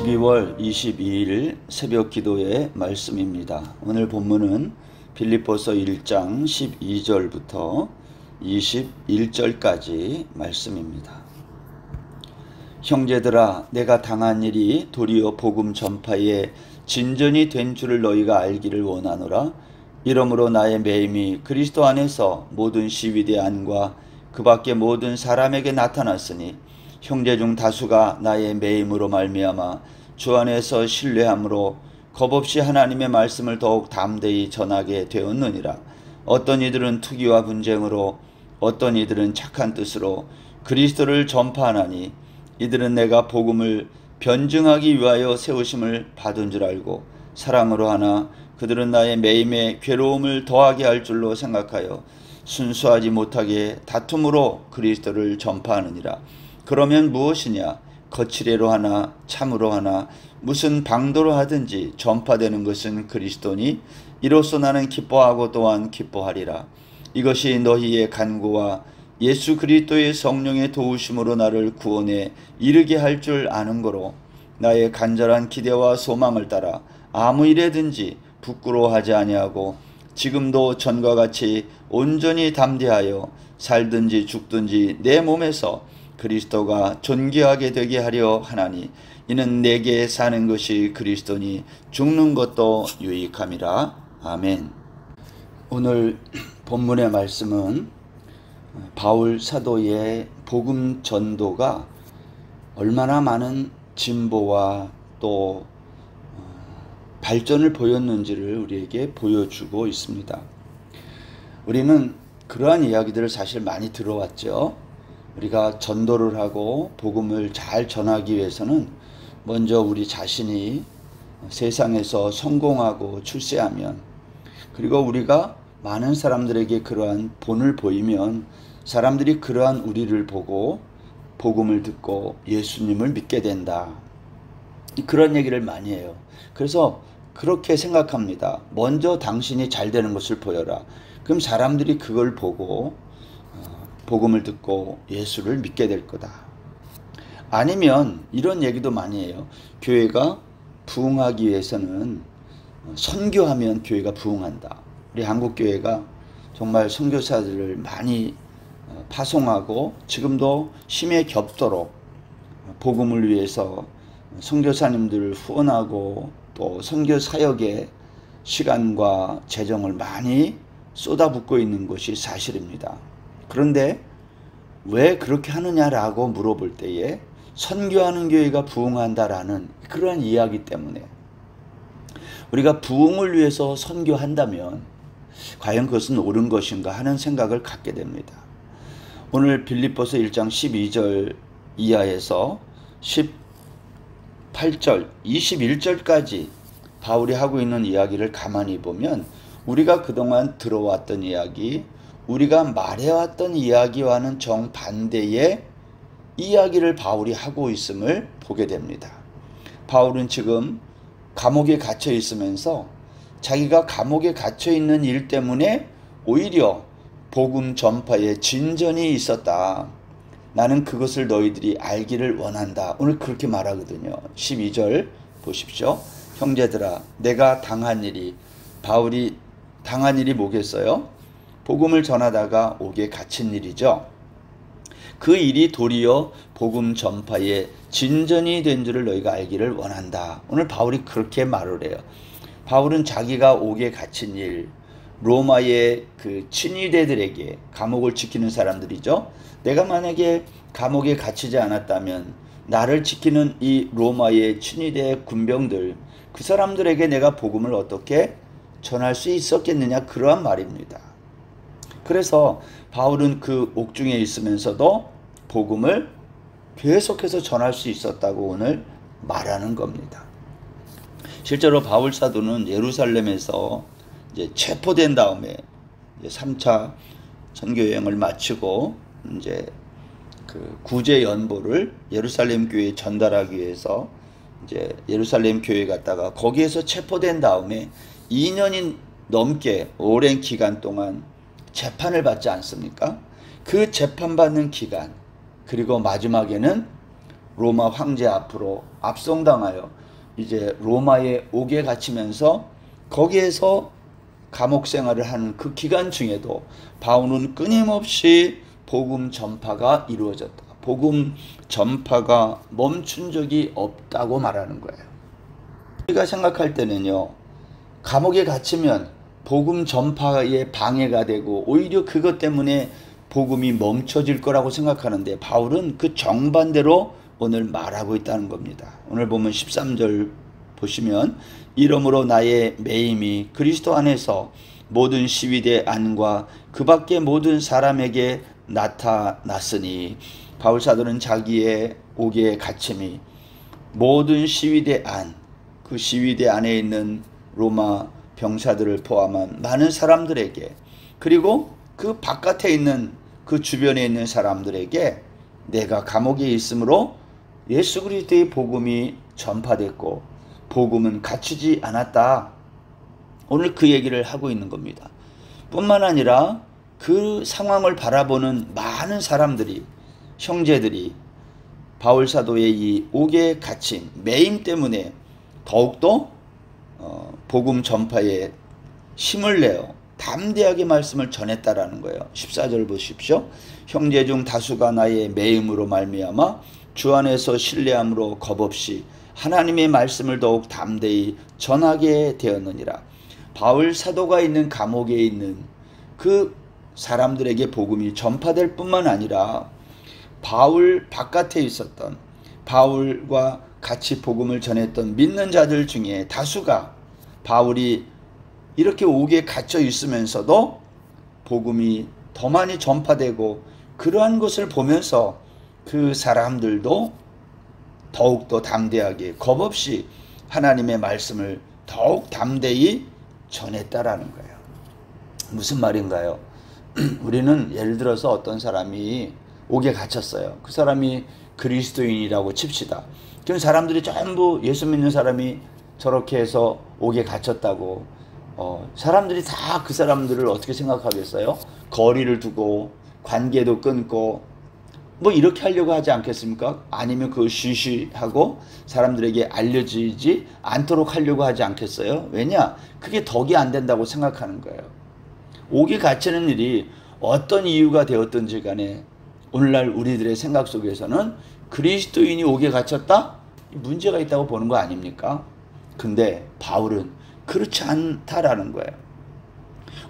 12월 22일 새벽 기도의 말씀입니다. 오늘 본문은 빌립보서 1장 12절부터 21절까지 말씀입니다. 형제들아, 내가 당한 일이 도리어 복음 전파에 진전이 된 줄을 너희가 알기를 원하노라. 이러므로 나의 매임이 그리스도 안에서 모든 시위대 안과 그 밖에 모든 사람에게 나타났으니 형제 중 다수가 나의 매임으로 말미암아 주 안에서 신뢰함으로 겁없이 하나님의 말씀을 더욱 담대히 전하게 되었느니라. 어떤 이들은 투기와 분쟁으로, 어떤 이들은 착한 뜻으로 그리스도를 전파하나니 이들은 내가 복음을 변증하기 위하여 세우심을 받은 줄 알고 사랑으로 하나 그들은 나의 매임에 괴로움을 더하게 할 줄로 생각하여 순수하지 못하게 다툼으로 그리스도를 전파하느니라. 그러면 무엇이냐? 거칠애로 하나 참으로 하나 무슨 방도로 하든지 전파되는 것은 그리스도니 이로써 나는 기뻐하고 또한 기뻐하리라. 이것이 너희의 간구와 예수 그리스도의 성령의 도우심으로 나를 구원에 이르게 할 줄 아는 거로 나의 간절한 기대와 소망을 따라 아무 일에든지 부끄러워하지 아니하고 지금도 전과 같이 온전히 담대하여 살든지 죽든지 내 몸에서 그리스도가 존귀하게 되게 하려 하나니 이는 내게 사는 것이 그리스도니 죽는 것도 유익함이라. 아멘. 오늘 본문의 말씀은 바울 사도의 복음 전도가 얼마나 많은 진보와 또 발전을 보였는지를 우리에게 보여주고 있습니다. 우리는 그러한 이야기들을 사실 많이 들어왔죠. 우리가 전도를 하고 복음을 잘 전하기 위해서는 먼저 우리 자신이 세상에서 성공하고 출세하면, 그리고 우리가 많은 사람들에게 그러한 본을 보이면 사람들이 그러한 우리를 보고 복음을 듣고 예수님을 믿게 된다. 그런 얘기를 많이 해요. 그래서 그렇게 생각합니다. 먼저 당신이 잘 되는 것을 보여라. 그럼 사람들이 그걸 보고 복음을 듣고 예수를 믿게 될 거다. 아니면 이런 얘기도 많이 해요. 교회가 부흥하기 위해서는 선교하면 교회가 부흥한다. 우리 한국교회가 정말 선교사들을 많이 파송하고 지금도 힘에 겹도록 복음을 위해서 선교사님들을 후원하고 또 선교 사역에 시간과 재정을 많이 쏟아붓고 있는 것이 사실입니다. 그런데 왜 그렇게 하느냐라고 물어볼 때에 선교하는 교회가 부흥한다라는 그러한 이야기 때문에 우리가 부흥을 위해서 선교한다면 과연 그것은 옳은 것인가 하는 생각을 갖게 됩니다. 오늘 빌립보서 1장 12절 이하에서 18절, 21절까지 바울이 하고 있는 이야기를 가만히 보면 우리가 그동안 들어왔던 이야기, 우리가 말해왔던 이야기와는 정반대의 이야기를 바울이 하고 있음을 보게 됩니다. 바울은 지금 감옥에 갇혀 있으면서 자기가 감옥에 갇혀 있는 일 때문에 오히려 복음 전파에 진전이 있었다. 나는 그것을 너희들이 알기를 원한다. 오늘 그렇게 말하거든요. 12절 보십시오. 형제들아, 내가 당한 일이, 바울이 당한 일이 뭐겠어요? 복음을 전하다가 옥에 갇힌 일이죠. 그 일이 도리어 복음 전파에 진전이 된 줄을 너희가 알기를 원한다. 오늘 바울이 그렇게 말을 해요. 바울은 자기가 옥에 갇힌 일, 로마의 그 친위대들에게, 감옥을 지키는 사람들이죠. 내가 만약에 감옥에 갇히지 않았다면 나를 지키는 이 로마의 친위대 군병들, 그 사람들에게 내가 복음을 어떻게 전할 수 있었겠느냐, 그러한 말입니다. 그래서 바울은 그 옥중에 있으면서도 복음을 계속해서 전할 수 있었다고 오늘 말하는 겁니다. 실제로 바울 사도는 예루살렘에서 이제 체포된 다음에 이제 3차 선교 여행을 마치고 이제 그 구제 연보를 예루살렘 교회에 전달하기 위해서 이제 예루살렘 교회에 갔다가 거기에서 체포된 다음에 2년이 넘게 오랜 기간 동안 재판을 받지 않습니까? 그 재판받는 기간, 그리고 마지막에는 로마 황제 앞으로 압송당하여 이제 로마에 옥에 갇히면서 거기에서 감옥 생활을 하는 그 기간 중에도 바울은 끊임없이 복음 전파가 이루어졌다. 복음 전파가 멈춘 적이 없다고 말하는 거예요. 우리가 생각할 때는요, 감옥에 갇히면 복음 전파에 방해가 되고 오히려 그것 때문에 복음이 멈춰질 거라고 생각하는데, 바울은 그 정반대로 오늘 말하고 있다는 겁니다. 오늘 보면 13절 보시면, 이러므로 나의 매임이 그리스도 안에서 모든 시위대 안과 그 밖의 모든 사람에게 나타났으니, 바울 사도는 자기의 옥에 갇힘이 모든 시위대 안, 그 시위대 안에 있는 로마 병사들을 포함한 많은 사람들에게, 그리고 그 바깥에 있는 그 주변에 있는 사람들에게 내가 감옥에 있으므로 예수 그리스도의 복음이 전파됐고 복음은 갇히지 않았다. 오늘 그 얘기를 하고 있는 겁니다. 뿐만 아니라 그 상황을 바라보는 많은 사람들이, 형제들이 바울 사도의 이 옥에 갇힌 매임 때문에 더욱더 복음 전파에 힘을 내어 담대하게 말씀을 전했다라는 거예요. 14절 보십시오. 형제 중 다수가 나의 매임으로 말미암아 주 안에서 신뢰함으로 겁없이 하나님의 말씀을 더욱 담대히 전하게 되었느니라. 바울 사도가 있는 감옥에 있는 그 사람들에게 복음이 전파될 뿐만 아니라 바울 바깥에 있었던, 바울과 같이 복음을 전했던 믿는 자들 중에 다수가 바울이 이렇게 옥에 갇혀 있으면서도 복음이 더 많이 전파되고, 그러한 것을 보면서 그 사람들도 더욱더 담대하게 겁없이 하나님의 말씀을 더욱 담대히 전했다라는 거예요. 무슨 말인가요? 우리는 예를 들어서 어떤 사람이 옥에 갇혔어요. 그 사람이 그리스도인이라고 칩시다. 그럼 사람들이 전부 예수 믿는 사람이 저렇게 해서 옥에 갇혔다고 사람들이 다 그 사람들을 어떻게 생각하겠어요? 거리를 두고 관계도 끊고 뭐 이렇게 하려고 하지 않겠습니까? 아니면 그걸 쉬쉬하고 사람들에게 알려지지 않도록 하려고 하지 않겠어요? 왜냐? 그게 덕이 안 된다고 생각하는 거예요. 옥에 갇히는 일이 어떤 이유가 되었든지 간에 오늘날 우리들의 생각 속에서는 그리스도인이 옥에 갇혔다? 문제가 있다고 보는 거 아닙니까? 근데 바울은 그렇지 않다라는 거예요.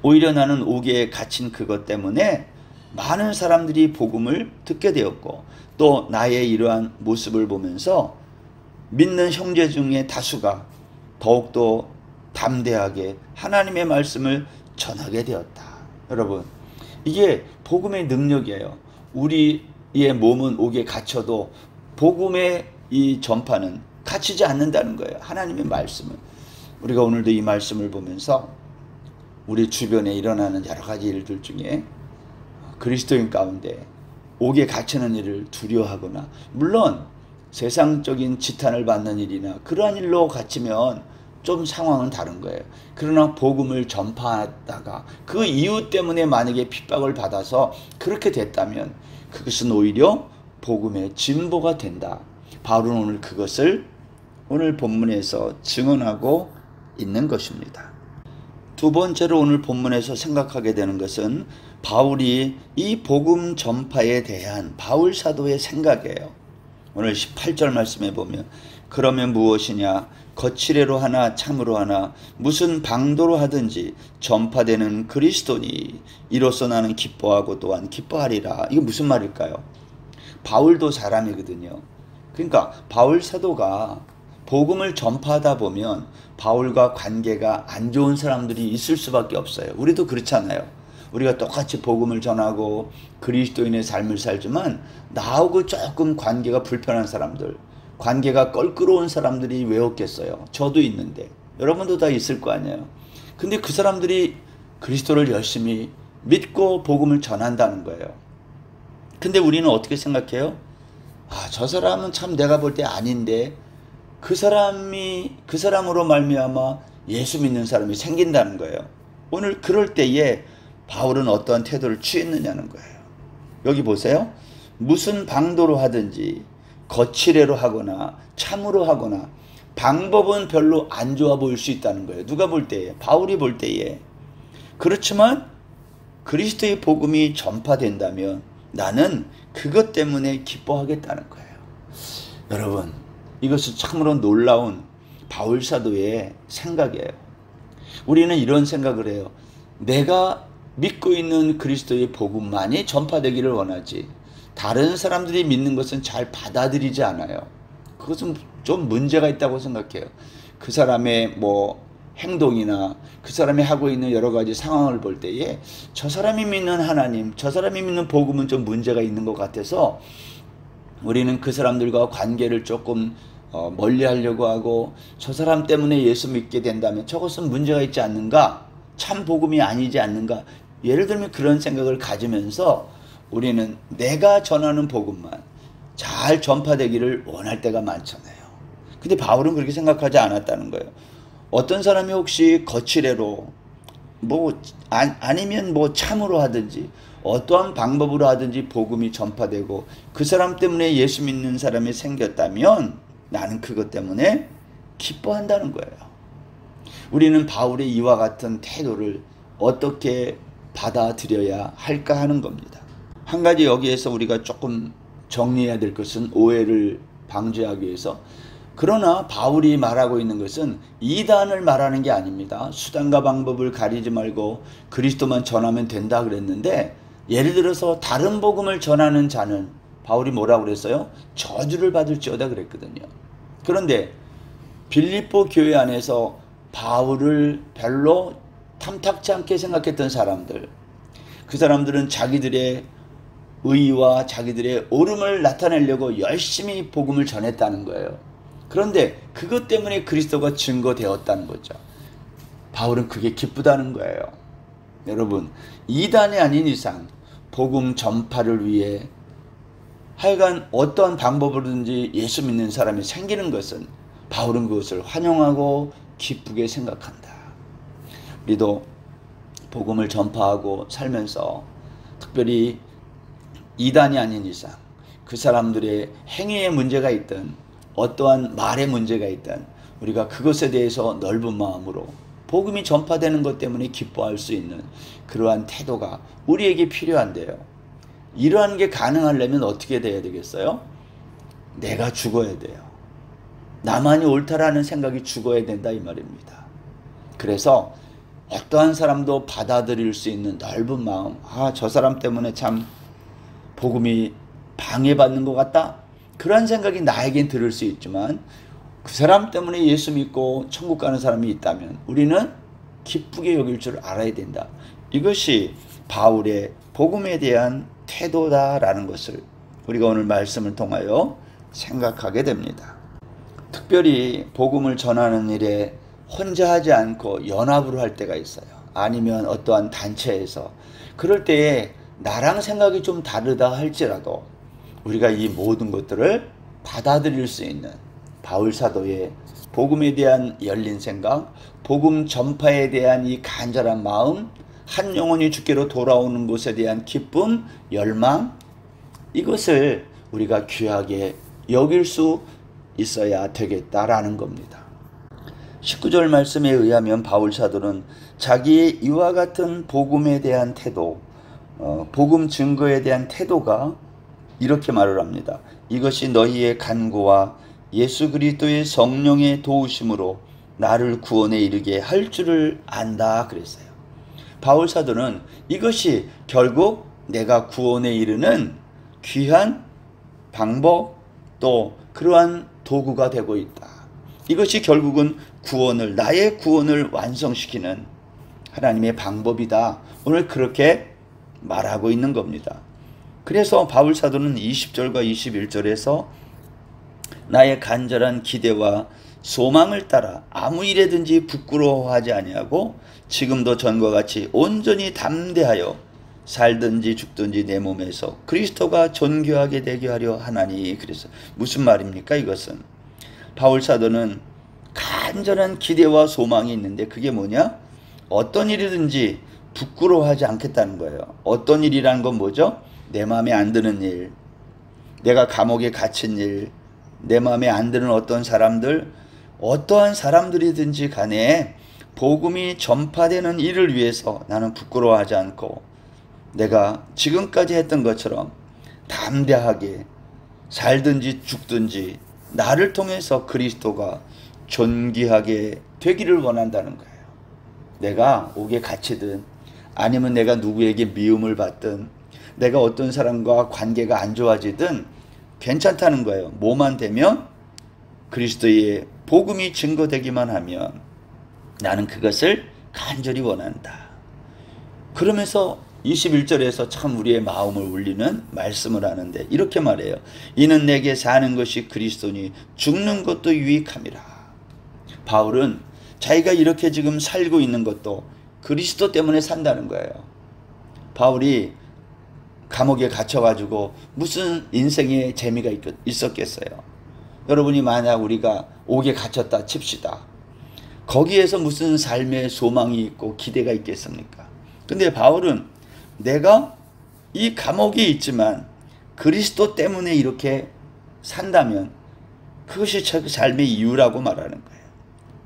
오히려 나는 옥에 갇힌 그것 때문에 많은 사람들이 복음을 듣게 되었고, 또 나의 이러한 모습을 보면서 믿는 형제 중에 다수가 더욱더 담대하게 하나님의 말씀을 전하게 되었다. 여러분, 이게 복음의 능력이에요. 우리의 몸은 옥에 갇혀도 복음의 이 전파는 갇히지 않는다는 거예요. 하나님의 말씀은. 우리가 오늘도 이 말씀을 보면서 우리 주변에 일어나는 여러 가지 일들 중에 그리스도인 가운데 옥에 갇히는 일을 두려워하거나, 물론 세상적인 지탄을 받는 일이나 그러한 일로 갇히면 좀 상황은 다른 거예요. 그러나 복음을 전파하다가 그 이유 때문에 만약에 핍박을 받아서 그렇게 됐다면 그것은 오히려 복음의 진보가 된다. 바울은 오늘 그것을 오늘 본문에서 증언하고 있는 것입니다. 두 번째로 오늘 본문에서 생각하게 되는 것은 바울이 이 복음 전파에 대한 바울 사도의 생각이에요. 오늘 18절 말씀에 보면, 그러면 무엇이냐? 거칠애로 하나 참으로 하나 무슨 방도로 하든지 전파되는 그리스도니 이로써 나는 기뻐하고 또한 기뻐하리라. 이게 무슨 말일까요? 바울도 사람이거든요. 그러니까 바울 사도가 복음을 전파하다 보면 바울과 관계가 안 좋은 사람들이 있을 수밖에 없어요. 우리도 그렇잖아요. 우리가 똑같이 복음을 전하고 그리스도인의 삶을 살지만 나하고 조금 관계가 불편한 사람들, 관계가 껄끄러운 사람들이 왜 없겠어요? 저도 있는데 여러분도 다 있을 거 아니에요. 근데 그 사람들이 그리스도를 열심히 믿고 복음을 전한다는 거예요. 근데 우리는 어떻게 생각해요? 저 사람은 참 내가 볼 때 아닌데 그 사람으로 말미암아 예수 믿는 사람이 생긴다는 거예요. 오늘 그럴 때에 바울은 어떠한 태도를 취했느냐는 거예요. 여기 보세요. 무슨 방도로 하든지 거칠애로 하거나 참으로 하거나 방법은 별로 안 좋아 보일 수 있다는 거예요. 누가 볼 때에? 바울이 볼 때에. 그렇지만 그리스도의 복음이 전파된다면 나는 그것 때문에 기뻐하겠다는 거예요. 여러분, 이것은 참으로 놀라운 바울 사도의 생각이에요. 우리는 이런 생각을 해요. 내가 믿고 있는 그리스도의 복음만이 전파되기를 원하지 다른 사람들이 믿는 것은 잘 받아들이지 않아요. 그것은 좀 문제가 있다고 생각해요. 그 사람의 행동이나 그 사람이 하고 있는 여러 가지 상황을 볼 때에 저 사람이 믿는 하나님, 저 사람이 믿는 복음은 좀 문제가 있는 것 같아서 우리는 그 사람들과 관계를 조금 멀리 하려고 하고, 저 사람 때문에 예수 믿게 된다면 저것은 문제가 있지 않는가? 참 복음이 아니지 않는가? 예를 들면 그런 생각을 가지면서 우리는 내가 전하는 복음만 잘 전파되기를 원할 때가 많잖아요. 근데 바울은 그렇게 생각하지 않았다는 거예요. 어떤 사람이 혹시 거칠애로 아니면 참으로 하든지 어떠한 방법으로 하든지 복음이 전파되고 그 사람 때문에 예수 믿는 사람이 생겼다면 나는 그것 때문에 기뻐한다는 거예요. 우리는 바울의 이와 같은 태도를 어떻게 받아들여야 할까 하는 겁니다. 한 가지 여기에서 우리가 조금 정리해야 될 것은 오해를 방지하기 위해서, 그러나 바울이 말하고 있는 것은 이단을 말하는 게 아닙니다. 수단과 방법을 가리지 말고 그리스도만 전하면 된다 그랬는데, 예를 들어서 다른 복음을 전하는 자는 바울이 뭐라고 그랬어요? 저주를 받을지어다 그랬거든요. 그런데 빌립보 교회 안에서 바울을 별로 탐탁지 않게 생각했던 사람들, 그 사람들은 자기들의 의와 자기들의 옳음을 나타내려고 열심히 복음을 전했다는 거예요. 그런데 그것 때문에 그리스도가 증거되었다는 거죠. 바울은 그게 기쁘다는 거예요. 여러분, 이단이 아닌 이상 복음 전파를 위해 하여간 어떠한 방법으로든지 예수 믿는 사람이 생기는 것은 바울은 그것을 환영하고 기쁘게 생각한다. 우리도 복음을 전파하고 살면서 특별히 이단이 아닌 이상 그 사람들의 행위에 문제가 있든 어떠한 말에 문제가 있든 우리가 그것에 대해서 넓은 마음으로 복음이 전파되는 것 때문에 기뻐할 수 있는 그러한 태도가 우리에게 필요한데요. 이러한 게 가능하려면 어떻게 돼야 되겠어요? 내가 죽어야 돼요. 나만이 옳다라는 생각이 죽어야 된다 이 말입니다. 그래서 어떠한 사람도 받아들일 수 있는 넓은 마음, 저 사람 때문에 참 복음이 방해받는 것 같다? 그런 생각이 나에겐 들을 수 있지만 그 사람 때문에 예수 믿고 천국 가는 사람이 있다면 우리는 기쁘게 여길 줄 알아야 된다. 이것이 바울의 복음에 대한 태도다라는 것을 우리가 오늘 말씀을 통하여 생각하게 됩니다. 특별히 복음을 전하는 일에 혼자 하지 않고 연합으로 할 때가 있어요. 아니면 어떠한 단체에서. 그럴 때에 나랑 생각이 좀 다르다 할지라도 우리가 이 모든 것들을 받아들일 수 있는 바울 사도의 복음에 대한 열린 생각, 복음 전파에 대한 이 간절한 마음, 한 영혼이 주께로 돌아오는 것에 대한 기쁨, 열망, 이것을 우리가 귀하게 여길 수 있어야 되겠다라는 겁니다. 19절 말씀에 의하면 바울 사도는 자기의 이와 같은 복음에 대한 태도, 복음 증거에 대한 태도가 이렇게 말을 합니다. 이것이 너희의 간구와 예수 그리스도의 성령의 도우심으로 나를 구원에 이르게 할 줄을 안다 그랬어요. 바울 사도는 이것이 결국 내가 구원에 이르는 귀한 방법 또 그러한 도구가 되고 있다. 이것이 결국은 구원을, 나의 구원을 완성시키는 하나님의 방법이다. 오늘 그렇게 말하고 있는 겁니다. 그래서 바울 사도는 20절과 21절에서 나의 간절한 기대와 소망을 따라 아무 일에든지 부끄러워하지 아니하고 지금도 전과 같이 온전히 담대하여 살든지 죽든지 내 몸에서 그리스도가 존귀하게 되게 하려 하나니. 그래서 무슨 말입니까? 이것은 바울 사도는 간절한 기대와 소망이 있는데 그게 뭐냐? 어떤 일이든지 부끄러워하지 않겠다는 거예요. 어떤 일이라는 건 뭐죠? 내 마음에 안 드는 일, 내가 감옥에 갇힌 일, 내 마음에 안 드는 어떤 사람들, 어떠한 사람들이든지 간에 복음이 전파되는 일을 위해서 나는 부끄러워하지 않고 내가 지금까지 했던 것처럼 담대하게 살든지 죽든지 나를 통해서 그리스도가 존귀하게 되기를 원한다는 거예요. 내가 옥에 갇히든 아니면 내가 누구에게 미움을 받든 내가 어떤 사람과 관계가 안 좋아지든 괜찮다는 거예요. 뭐만 되면 그리스도의 복음이 증거되기만 하면 나는 그것을 간절히 원한다. 그러면서 21절에서 참 우리의 마음을 울리는 말씀을 하는데 이렇게 말해요. 이는 내게 사는 것이 그리스도니 죽는 것도 유익함이라. 바울은 자기가 이렇게 지금 살고 있는 것도 그리스도 때문에 산다는 거예요. 바울이 감옥에 갇혀가지고 무슨 인생에 재미가 있었겠어요. 여러분이 만약 우리가 옥에 갇혔다 칩시다. 거기에서 무슨 삶의 소망이 있고 기대가 있겠습니까? 근데 바울은 내가 이 감옥에 있지만 그리스도 때문에 이렇게 산다면 그것이 제 삶의 이유라고 말하는 거예요.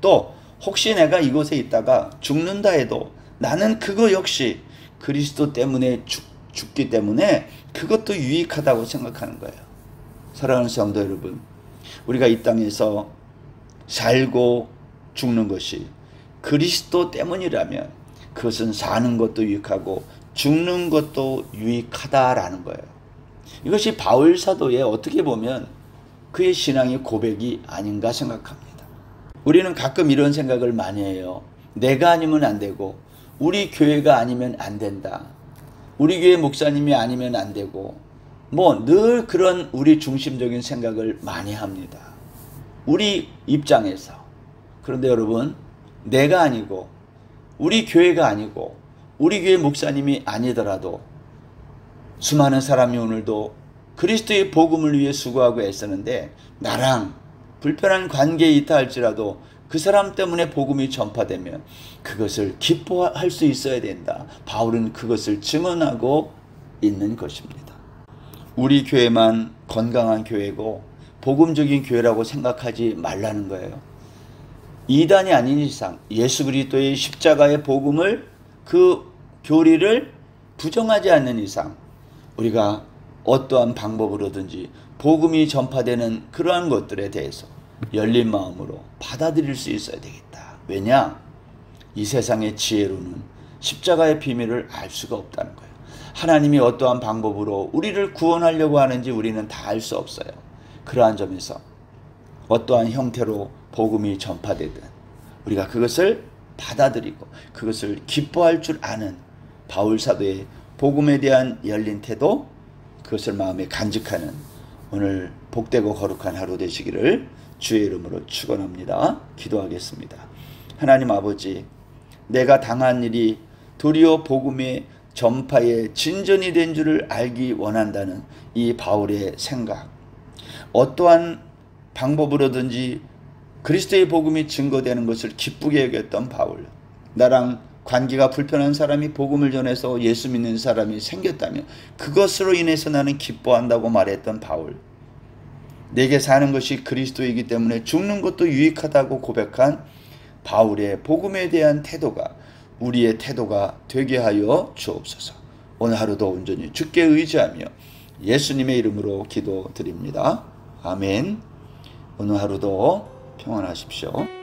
또 혹시 내가 이곳에 있다가 죽는다 해도 나는 그거 역시 그리스도 때문에 죽기 때문에 그것도 유익하다고 생각하는 거예요. 사랑하는 성도 여러분, 우리가 이 땅에서 살고 죽는 것이 그리스도 때문이라면 그것은 사는 것도 유익하고 죽는 것도 유익하다라는 거예요. 이것이 바울 사도의 어떻게 보면 그의 신앙의 고백이 아닌가 생각합니다. 우리는 가끔 이런 생각을 많이 해요. 내가 아니면 안 되고 우리 교회가 아니면 안 된다. 우리 교회 목사님이 아니면 안 되고 뭐 늘 그런 우리 중심적인 생각을 많이 합니다. 우리 입장에서. 그런데 여러분, 내가 아니고 우리 교회가 아니고 우리 교회 목사님이 아니더라도 수많은 사람이 오늘도 그리스도의 복음을 위해 수고하고 애쓰는데 나랑 불편한 관계에 있다 할지라도 그 사람 때문에 복음이 전파되면 그것을 기뻐할 수 있어야 된다. 바울은 그것을 증언하고 있는 것입니다. 우리 교회만 건강한 교회고 복음적인 교회라고 생각하지 말라는 거예요. 이단이 아닌 이상 예수 그리스도의 십자가의 복음을 그 교리를 부정하지 않는 이상 우리가 어떠한 방법으로든지 복음이 전파되는 그러한 것들에 대해서 열린 마음으로 받아들일 수 있어야 되겠다. 왜냐? 이 세상의 지혜로는 십자가의 비밀을 알 수가 없다는 거예요. 하나님이 어떠한 방법으로 우리를 구원하려고 하는지 우리는 다 알 수 없어요. 그러한 점에서 어떠한 형태로 복음이 전파되든 우리가 그것을 받아들이고 그것을 기뻐할 줄 아는 바울 사도의 복음에 대한 열린 태도, 그것을 마음에 간직하는 오늘 복되고 거룩한 하루 되시기를 주의 이름으로 축원합니다. 기도하겠습니다. 하나님 아버지, 내가 당한 일이 도리어 복음의 전파의 진전이 된 줄을 알기 원한다는 이 바울의 생각, 어떠한 방법으로든지 그리스도의 복음이 증거되는 것을 기쁘게 여겼던 바울, 나랑 관계가 불편한 사람이 복음을 전해서 예수 믿는 사람이 생겼다면 그것으로 인해서 나는 기뻐한다고 말했던 바울, 내게 사는 것이 그리스도이기 때문에 죽는 것도 유익하다고 고백한 바울의 복음에 대한 태도가 우리의 태도가 되게 하여 주옵소서. 오늘 하루도 온전히 주께 의지하며 예수님의 이름으로 기도드립니다. 아멘. 오늘 하루도 평안하십시오.